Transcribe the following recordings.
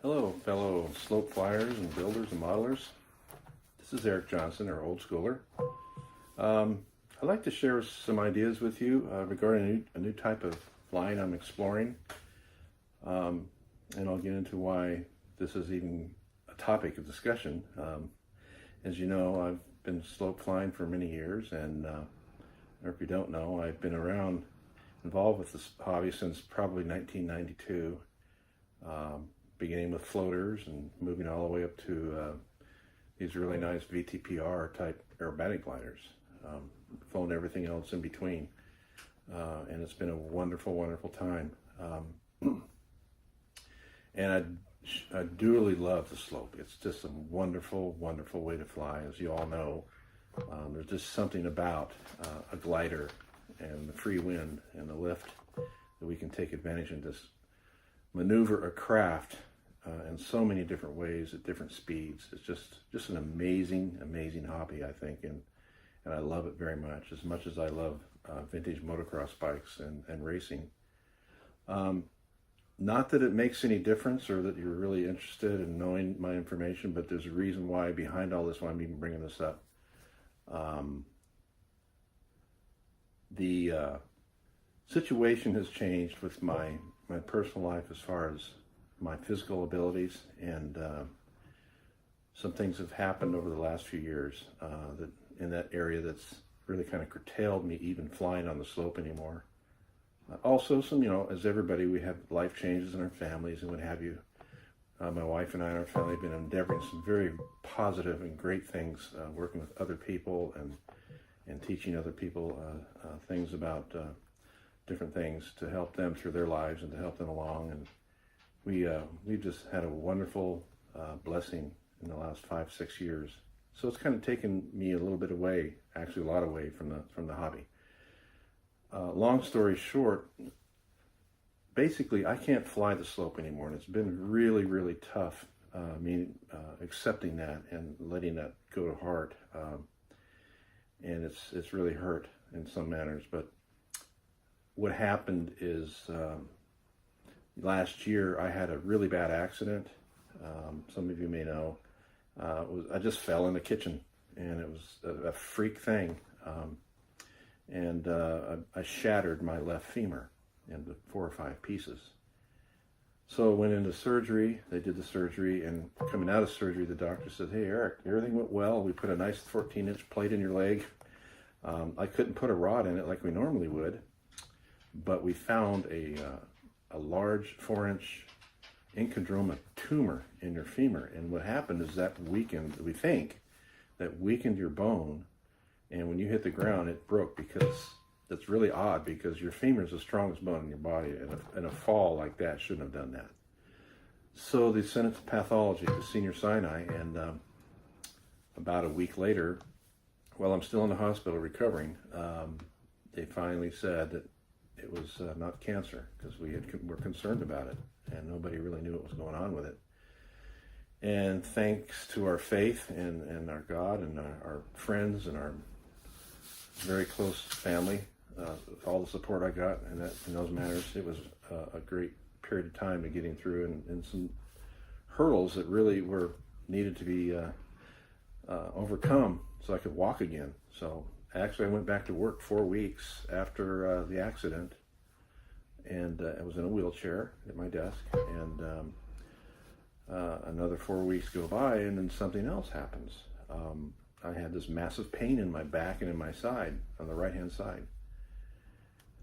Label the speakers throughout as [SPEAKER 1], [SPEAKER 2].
[SPEAKER 1] Hello, fellow slope flyers and builders and modelers. This is Eric Johnson, our old schooler. I'd like to share some ideas with you regarding a new type of flying I'm exploring. And I'll get into why this is even a topic of discussion. As you know, I've been slope flying for many years, and or if you don't know, I've been involved with this hobby since probably 1992. Beginning with floaters and moving all the way up to these really nice VTPR type aerobatic gliders, flown everything else in between, and it's been a wonderful, wonderful time. And I duly love the slope. It's just a wonderful, wonderful way to fly, as you all know. There's just something about a glider and the free wind and the lift that we can take advantage of, this maneuver a craft in so many different ways at different speeds. It's just an amazing, amazing hobby, I think, and I love it very much as I love vintage motocross bikes and racing. Not that it makes any difference or that you're really interested in knowing my information, but there's a reason why behind all this, why I'm even bringing this up. The situation has changed with my personal life as far as my physical abilities, and some things have happened over the last few years that in that area that's really kind of curtailed me even flying on the slope anymore. Also, some, as everybody, we have life changes in our families and what have you. My wife and I and our family have been endeavoring some very positive and great things, working with other people and teaching other people things about different things to help them through their lives and to help them along. And we've just had a wonderful blessing in the last 5-6 years. So it's kind of taken me a little bit away, actually a lot away from the hobby. Long story short, basically I can't fly the slope anymore, and it's been really, really tough. Accepting that and letting that go to heart, and it's really hurt in some manners. But what happened is last year I had a really bad accident. Some of you may know. I just fell in the kitchen, and it was a freak thing. And I shattered my left femur into 4 or 5 pieces. So I went into surgery. They did the surgery, and coming out of surgery, the doctor said, "Hey, Eric, everything went well. We put a nice 14-inch plate in your leg. I couldn't put a rod in it like we normally would, but we found a large 4-inch inchondroma tumor in your femur. And what happened is that weakened, we think, that weakened your bone. And when you hit the ground, it broke, because that's really odd, because your femur is the strongest bone in your body, and a fall like that shouldn't have done that." So they sent it to pathology, to Senior Sinai, and about a week later, while I'm still in the hospital recovering, they finally said that it was not cancer, because were concerned about it, and nobody really knew what was going on with it. And thanks to our faith and our God and our friends and our very close family, all the support I got in those matters, it was a great period of time to getting through, and some hurdles that really were needed to be overcome so I could walk again. So actually I went back to work 4 weeks after the accident, and I was in a wheelchair at my desk, and another 4 weeks go by, and then something else happens. I had this massive pain in my back and in my side, on the right-hand side.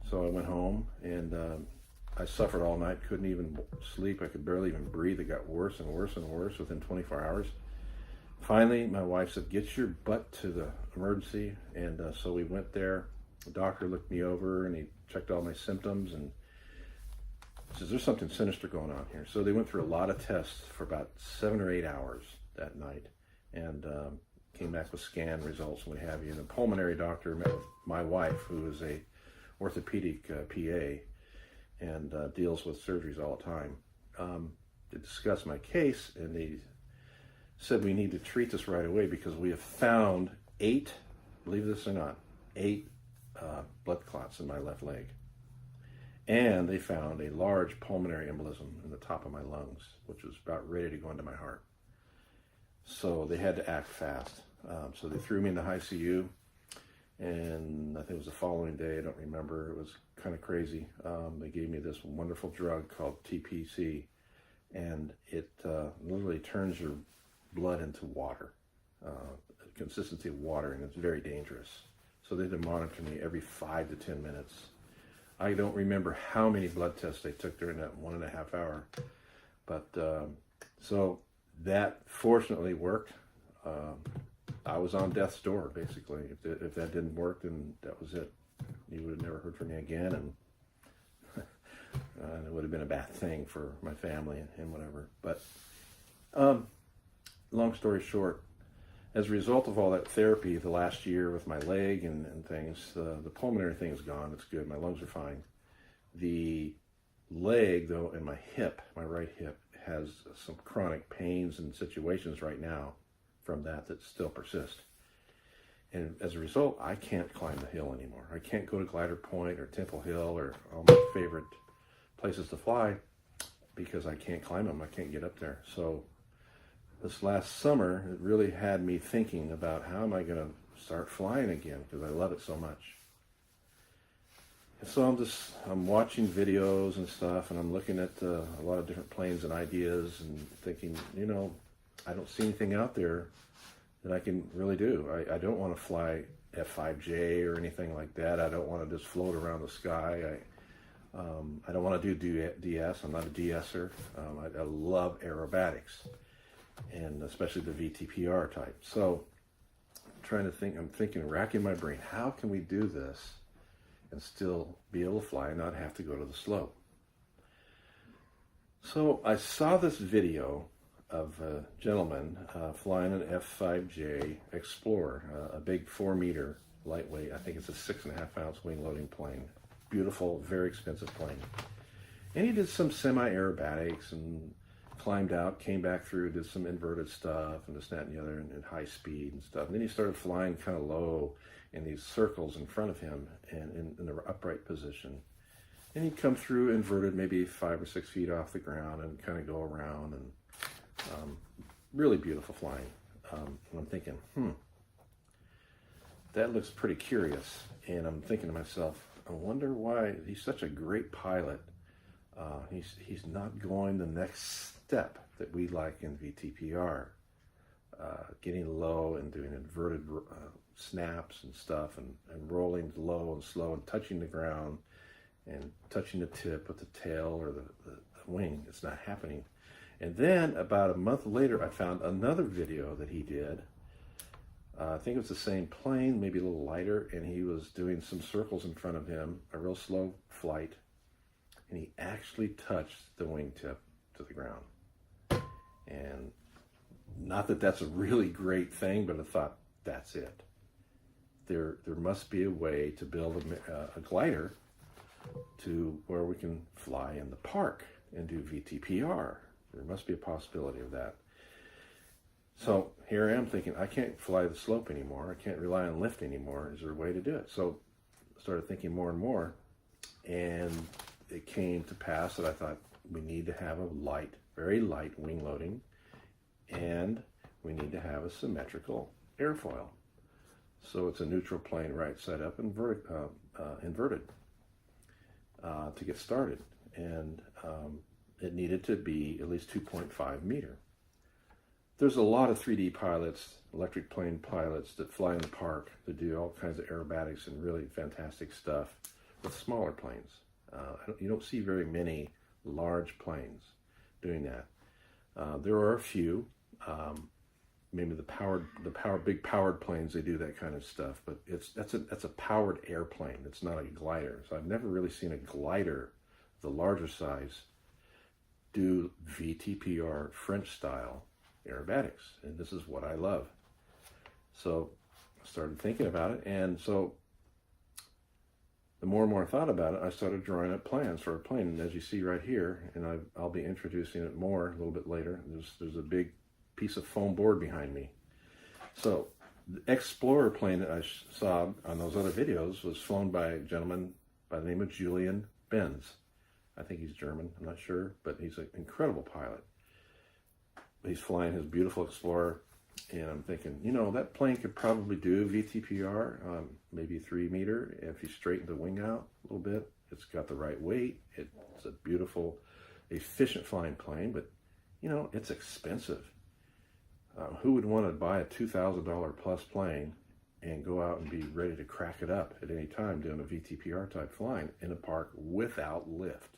[SPEAKER 1] So I went home, and I suffered all night, couldn't even sleep. I could barely even breathe. It got worse and worse and worse within 24 hours. Finally, my wife said, "Get your butt to the emergency." And so we went there. The doctor looked me over, and he checked all my symptoms, and says, "There's something sinister going on here." So they went through a lot of tests for about 7 or 8 hours that night, and came back with scan results and what have you. And the pulmonary doctor met with my wife, who is a orthopedic PA and deals with surgeries all the time, to discuss my case. And they said, "We need to treat this right away, because we have found 8, believe this or not, 8 blood clots in my left leg. and they found a large pulmonary embolism in the top of my lungs, which was about ready to go into my heart. So they had to act fast. So they threw me in the ICU, and I think it was the following day, I don't remember, it was kind of crazy. They gave me this wonderful drug called TPC, and it literally turns your blood into water, consistency of water, and it's very dangerous. So they had to monitor me every 5 to 10 minutes. I don't remember how many blood tests they took during that 1.5 hour, but so that fortunately worked. I was on death's door, basically. If that didn't work, then that was it. You would have never heard from me again, and it would have been a bad thing for my family and whatever. But long story short, as a result of all that therapy the last year with my leg and things, the pulmonary thing is gone. It's good. My lungs are fine. The leg, though, and my hip, my right hip, has some chronic pains and situations right now from that still persist. And as a result, I can't climb the hill anymore. I can't go to Glider Point or Temple Hill or all my favorite places to fly because I can't climb them. I can't get up there. So this last summer, it really had me thinking about how am I going to start flying again, because I love it so much. And so I'm watching videos and stuff, and I'm looking at a lot of different planes and ideas and thinking, I don't see anything out there that I can really do. I don't want to fly F5J or anything like that. I don't want to just float around the sky. I don't want to do DS. I'm not a DSer. I love aerobatics, and especially the VTPR type. So I'm thinking, racking my brain, how can we do this and still be able to fly and not have to go to the slope? So I saw this video of a gentleman flying an F5J Explorer, a big 4-meter lightweight. I think it's a 6.5-ounce wing loading plane. Beautiful, very expensive plane. And he did some semi-aerobatics and climbed out, came back through, did some inverted stuff and this, that, and the other, and high speed and stuff. And then he started flying kind of low in these circles in front of him and in the upright position. And he'd come through inverted maybe 5 or 6 feet off the ground and kind of go around, and really beautiful flying. And I'm thinking, that looks pretty curious. And I'm thinking to myself, I wonder why he's such a great pilot. He's not going the next step that we like in VTPR, getting low and doing inverted snaps and stuff, and rolling low and slow and touching the ground and touching the tip with the tail or the wing. It's not happening. And then about a month later, I found another video that he did. I think it was the same plane, maybe a little lighter, and he was doing some circles in front of him, a real slow flight, and he actually touched the wingtip to the ground. And not that that's a really great thing, but I thought, that's it. There must be a way to build a glider to where we can fly in the park and do VTPR. There must be a possibility of that. So here I am thinking, I can't fly the slope anymore. I can't rely on lift anymore. Is there a way to do it? So I started thinking more and more, and it came to pass that I thought we need to have a light, very light wing loading, and we need to have a symmetrical airfoil. So it's a neutral plane right side up, inverted to get started. And it needed to be at least 2.5 meter. There's a lot of 3D pilots, electric plane pilots that fly in the park that do all kinds of aerobatics and really fantastic stuff with smaller planes. You don't see very many large planes doing that. There are a few, maybe big powered planes, they do that kind of stuff, but that's a powered airplane. It's not a glider. So I've never really seen a glider, the larger size, do VTPR French style aerobatics, and this is what I love. So I started thinking about it, and so the more and more I thought about it, I started drawing up plans for a plane. And as you see right here, and I'll be introducing it more a little bit later, there's a big piece of foam board behind me. So the Explorer plane that I saw on those other videos was flown by a gentleman by the name of Julian Benz. I think he's German, I'm not sure, but he's an incredible pilot. He's flying his beautiful Explorer, and I'm thinking, that plane could probably do VTPR, maybe 3 meter, if you straighten the wing out a little bit. It's got the right weight. It's a beautiful, efficient flying plane, but it's expensive. Who would want to buy a $2,000 plus plane and go out and be ready to crack it up at any time doing a VTPR type flying in a park without lift?